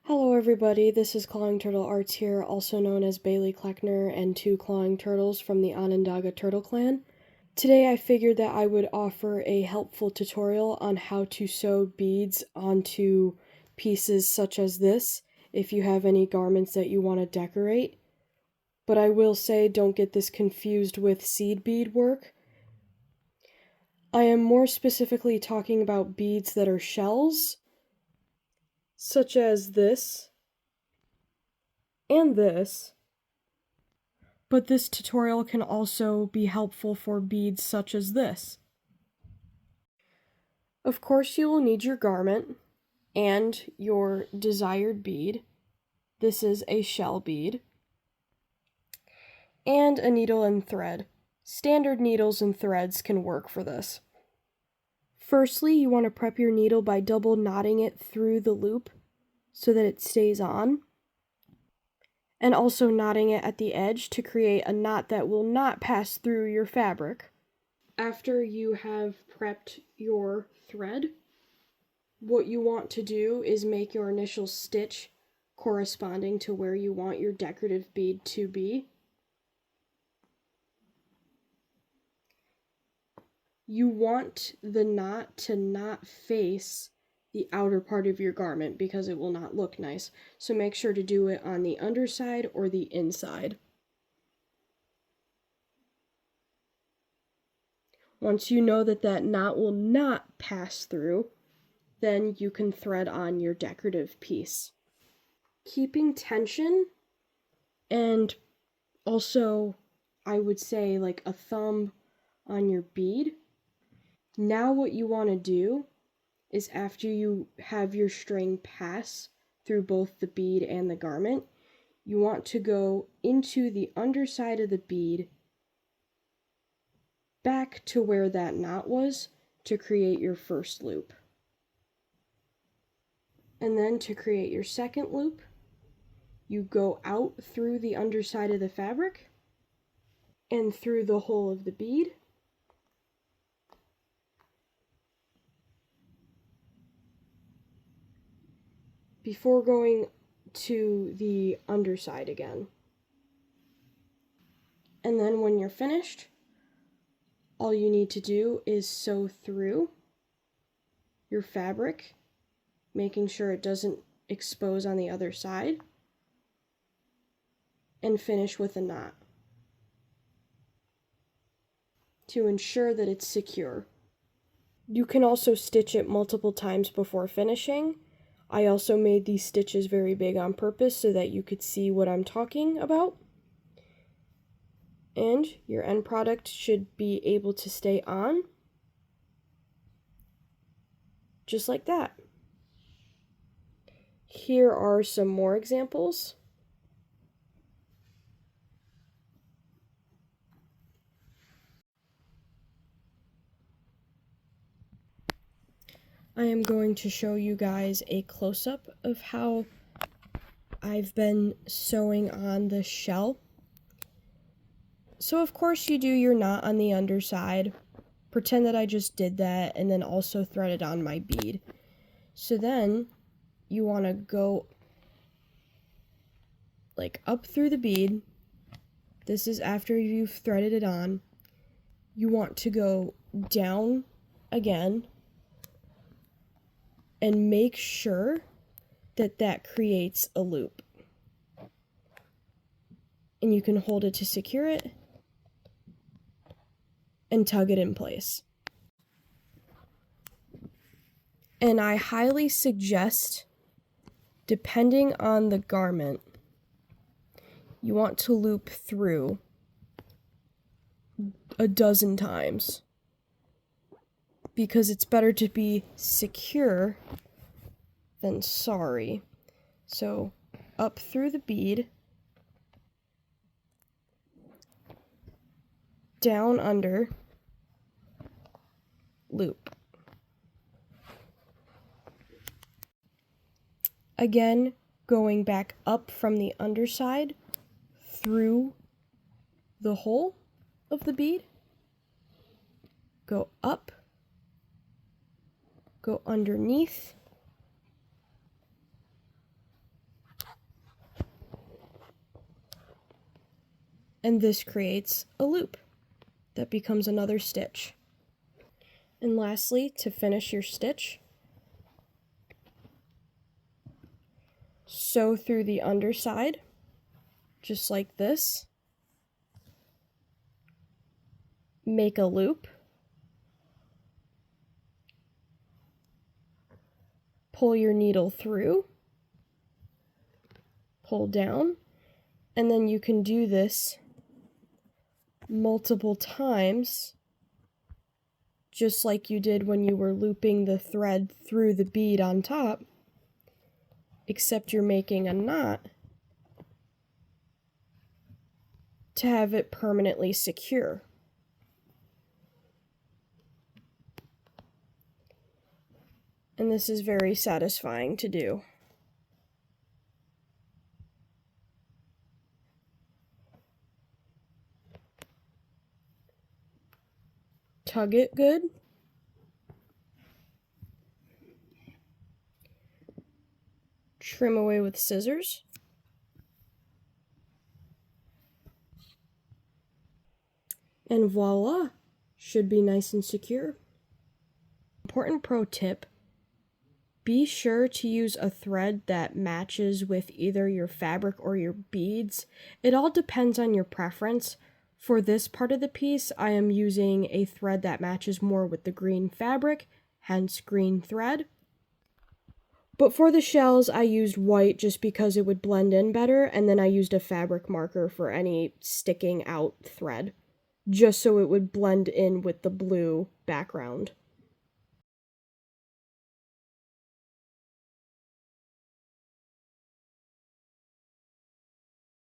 Hello everybody, this is Clawing Turtle Arts here, also known as Bailey Kleckner and two clawing turtles from the Onondaga Turtle Clan. Today I figured that I would offer a helpful tutorial on how to sew beads onto pieces such as this, if you have any garments that you want to decorate. But I will say, don't get this confused with seed bead work. I am more specifically talking about beads that are shells, such as this and this. But this tutorial can also be helpful for beads such as this. Of course, you will need your garment and your desired bead. This is a shell bead. And a needle and thread. Standard needles and threads can work for this. Firstly, you want to prep your needle by double knotting it through the loop so that it stays on, and also knotting it at the edge to create a knot that will not pass through your fabric. After you have prepped your thread, what you want to do is make your initial stitch corresponding to where you want your decorative bead to be. You want the knot to not face the outer part of your garment because it will not look nice. So make sure to do it on the underside or the inside. Once you know that that knot will not pass through, then you can thread on your decorative piece. Keeping tension, and also I would say like a thumb on your bead. Now what you want to do is, after you have your string pass through both the bead and the garment, you want to go into the underside of the bead back to where that knot was to create your first loop. And then to create your second loop, you go out through the underside of the fabric and through the hole of the bead. Before going to the underside again. And then when you're finished, all you need to do is sew through your fabric, making sure it doesn't expose on the other side, and finish with a knot to ensure that it's secure. You can also stitch it multiple times before finishing. I also made these stitches very big on purpose so that you could see what I'm talking about. And your end product should be able to stay on, just like that. Here are some more examples. I am going to show you guys a close-up of how I've been sewing on the shell. So of course you do your knot on the underside. Pretend that I just did that and then also threaded on my bead. So then you want to go like up through the bead. This is after you've threaded it on. You want to go down again and make sure that that creates a loop. And you can hold it to secure it and tug it in place. And I highly suggest, depending on the garment, you want to loop through a dozen times, because it's better to be secure than sorry. So up through the bead, down under, loop. Again, going back up from the underside through the hole of the bead, go up, go underneath, And this creates a loop that becomes another stitch. And lastly, to finish your stitch, sew through the underside, just like this. Make a loop. Pull your needle through. Pull down. And then you can do this multiple times, just like you did when you were looping the thread through the bead on top, except you're making a knot to have it permanently secure. And this is very satisfying to do. Tug it good. Trim away with scissors. And voila, should be nice and secure. Important pro tip, be sure to use a thread that matches with either your fabric or your beads. It all depends on your preference. For this part of the piece, I am using a thread that matches more with the green fabric, hence green thread. But for the shells, I used white just because it would blend in better, and then I used a fabric marker for any sticking out thread, just so it would blend in with the blue background.